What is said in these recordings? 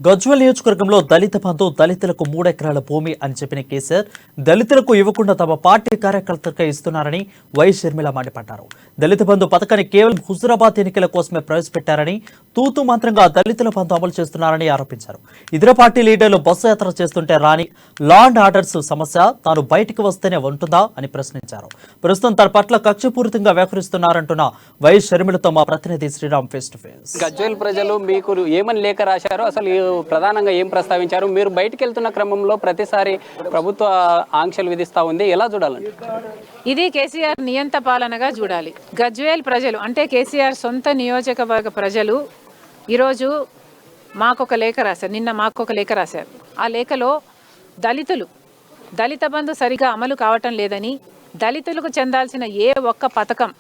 గజ్వేల్ నియోజకవర్గంలో దళిత బంధు దళితులకు 3 ఎకరాల భూమి అని చెప్పిన కేసీఆర్ దళితులకు ఇవ్వకుండా తమ పార్టీ కార్యకర్తలకు ఇస్తున్నారని వై షర్మిల మండిపడ్డారు. దళిత బంధు పథకాన్ని కేవలం హుజురాబాద్ ఎన్నికల కోసమే ప్రవేశపెట్టారని, తూతు మంత్రంగా దళితుల బంధు అమలు చేస్తున్నారని ఆరోపించారు. ఇతర పార్టీ లీడర్లు బస్సు యాత్ర చేస్తుంటే రాని లా అండ్ ఆర్డర్స్ సమస్య తాను బయటికి వస్తేనే ఉంటుందా అని ప్రశ్నించారు. ప్రస్తుతం తన పట్ల కక్షపూరితంగా వ్యవహరిస్తున్నారంటున్న వై షర్మిలతో మా ప్రతినిధి Sriram face to face. Gajwel ప్రజలు మీకు ఏమని లేఖ రాశారు, అసలు ప్రధానంగా ఏం ప్రస్తావించారు? మీరు బయటికి వెళ్తున్న క్రమంలో ప్రతిసారి ప్రభుత్వ ఆంక్షలు విధిస్తా ఉంది, ఎలా చూడాలండి? ఇది కేసీఆర్ నియంత పాలనగా చూడాలి. గజ్వేల్ ప్రజలు అంటే కేసీఆర్ సొంత నియోజకవర్గ ప్రజలు ఈరోజు మాకొక లేఖ రాశారు. నిన్న మాకొక లేఖ రాశారు. ఆ లేఖలో దళిత బంధు సరిగా అమలు కావటం లేదని, దళితులకు చెందాల్సిన ఏ ఒక్క పథకం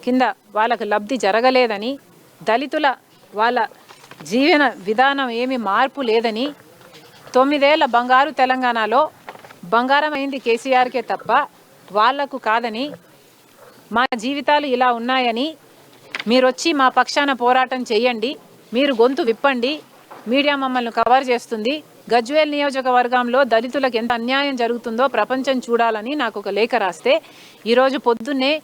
కింద వాళ్ళకు లబ్ధి జరగలేదని, దళితుల వాళ్ళ జీవన విధానం ఏమి మార్పు లేదని, 9 ఏళ్ల బంగారు తెలంగాణలో బంగారం అయింది కేసీఆర్కే తప్ప వాళ్లకు కాదని, మా జీవితాలు ఇలా ఉన్నాయని, మీరు వచ్చి మా పక్షాన పోరాటం చేయండి, మీరు గొంతు విప్పండి, మీడియా మమ్మల్ని కవర్ చేస్తుంది, గజ్వేల్ నియోజకవర్గంలో దళితులకు ఎంత అన్యాయం జరుగుతుందో ప్రపంచం చూడాలని నాకు ఒక లేఖ రాస్తే, ఈరోజు పొద్దున్నే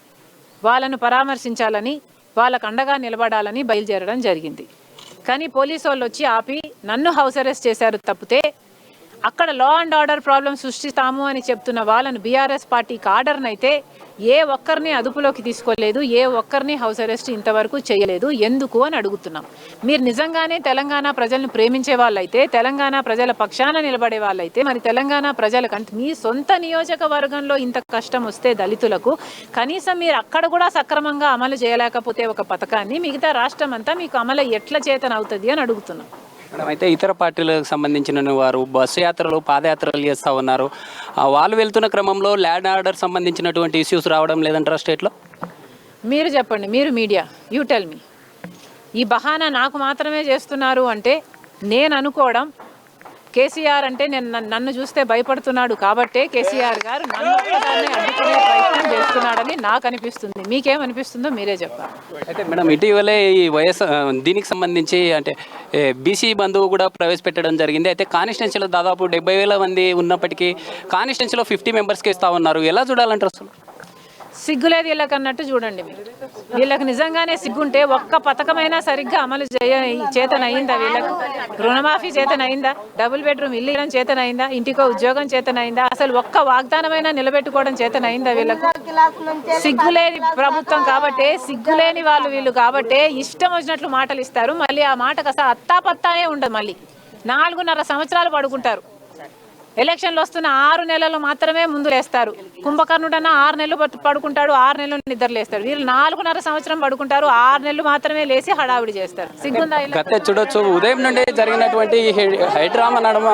వాళ్ళను పరామర్శించాలని, వాళ్ళకు అండగా నిలబడాలని బయలుదేరడం జరిగింది. కానీ పోలీసు వాళ్ళు వచ్చి ఆపి నన్ను హౌస్ అరెస్ట్ చేశారు తప్పితే, అక్కడ లా అండ్ ఆర్డర్ ప్రాబ్లం సృష్టిస్తాము అని చెప్తున్న వాళ్ళను బీఆర్ఎస్ పార్టీకి ఆర్డర్నైతే ఏ ఒక్కరిని అదుపులోకి తీసుకోలేదు, ఏ ఒక్కరిని హౌస్ అరెస్ట్ ఇంతవరకు చేయలేదు. ఎందుకు అని అడుగుతున్నాం. మీరు నిజంగానే తెలంగాణ ప్రజలను ప్రేమించే వాళ్ళైతే, తెలంగాణ ప్రజల పక్షాన నిలబడే వాళ్ళైతే, మరి తెలంగాణ ప్రజలకంటే మీ సొంత నియోజకవర్గంలో ఇంత కష్టం వస్తే దళితులకు కనీసం మీరు అక్కడ కూడా సక్రమంగా అమలు చేయలేకపోతే ఒక పథకాన్ని మిగతా రాష్ట్రం అంతా మీకు అమలు ఎట్లా చేతనవుతుంది అని అడుగుతున్నాం. అయితే ఇతర పార్టీలకు సంబంధించిన వారు బస్సు యాత్రలు, పాదయాత్రలు చేస్తూ ఉన్నారు. వాళ్ళు వెళ్తున్న క్రమంలో ల్యాండ్ ఆర్డర్ సంబంధించినటువంటి ఇష్యూస్ రావడం లేదంటారా స్టేట్లో? మీరు చెప్పండి, మీరు మీడియా, యూ టెల్ మీ. ఈ బహానా నాకు మాత్రమే చేస్తున్నారు అంటే నేను అనుకోవడం, కేసీఆర్ అంటే నన్ను చూస్తే భయపడుతున్నాడు కాబట్టే కేసీఆర్ గారు నన్ను అడ్డుకునే ప్రయత్నం చేస్తున్నాడని నాకు అనిపిస్తుంది. మీకేమనిపిస్తుందో మీరే చెప్పాలి. అయితే మేడం, ఇటీవలే ఈ దీనికి సంబంధించి అంటే బీసీ బంధువు కూడా ప్రవేశపెట్టడం జరిగింది. అయితే కాన్స్టిట్యున్సీలో దాదాపు 70,000 మంది ఉన్నప్పటికీ కాన్స్టిట్యున్సీలో 50 మెంబర్స్కి ఇస్తా ఉన్నారు. ఎలా చూడాలంటారు? అసలు సిగ్గులేదు వీళ్ళకి అన్నట్టు చూడండి. వీళ్ళకి నిజంగానే సిగ్గుంటే ఒక్క పథకమైనా సరిగ్గా అమలు చేతనయిందా? వీళ్ళకి రుణమాఫీ చేతనయిందా? డబుల్ బెడ్రూమ్ ఇల్లు ఇవ్వడం చేతనయిందా? ఇంటికో ఉద్యోగం చేతనయిందా? అసలు ఒక్క వాగ్దానమైనా నిలబెట్టుకోవడం చేతనయిందా? వీళ్ళకు సిగ్గులేని ప్రభుత్వం కాబట్టే, సిగ్గులేని వాళ్ళు వీళ్ళు కాబట్టే ఇష్టం వచ్చినట్లు మాటలు ఇస్తారు. మళ్ళీ ఆ మాటకు అసలు అత్తాపత్తానే ఉండదు. మళ్ళీ 4.5 సంవత్సరాలు పడుకుంటారు. ఎలక్షన్లు వస్తున్న 6 నెలలు మాత్రమే ముందు లేస్తారు. కుంభకర్ణుడన్నా 6 నెలలు పడుకుంటాడు, 6 నెలలు నిద్రలేస్తాడు. వీళ్ళు 4.5 సంవత్సరం పడుకుంటారు, 6 నెలలు మాత్రమే లేచి హడావిడి చేస్తారు. సిగ్గుందా? చూడొచ్చు, ఉదయం నుండి జరిగినటువంటి హైడ్రామా నడుమ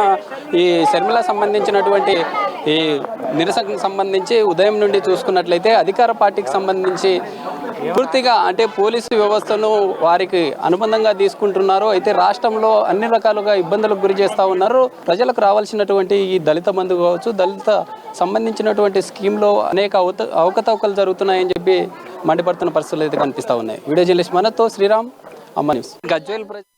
ఈ షర్మిల సంబంధించినటువంటి ఈ నిరసనకు సంబంధించి ఉదయం నుండి చూసుకున్నట్లయితే అధికార పార్టీకి సంబంధించి పూర్తిగా అంటే పోలీసు వ్యవస్థను వారికి అనుబంధంగా తీసుకుంటున్నారు. అయితే రాష్ట్రంలో అన్ని రకాలుగా ఇబ్బందులకు గురి చేస్తూ ఉన్నారు. ప్రజలకు రావాల్సినటువంటి ఈ దళిత బంధు కావచ్చు, దళిత సంబంధించినటువంటి స్కీమ్లో అనేక అవకతవకలు జరుగుతున్నాయని చెప్పి మండిపడుతున్న పరిస్థితులు అయితే కనిపిస్తూ ఉన్నాయి. వీడియో జర్నలిస్ట్ మనతో శ్రీరామ్, అమ్మ న్యూస్, గజ్వేల్.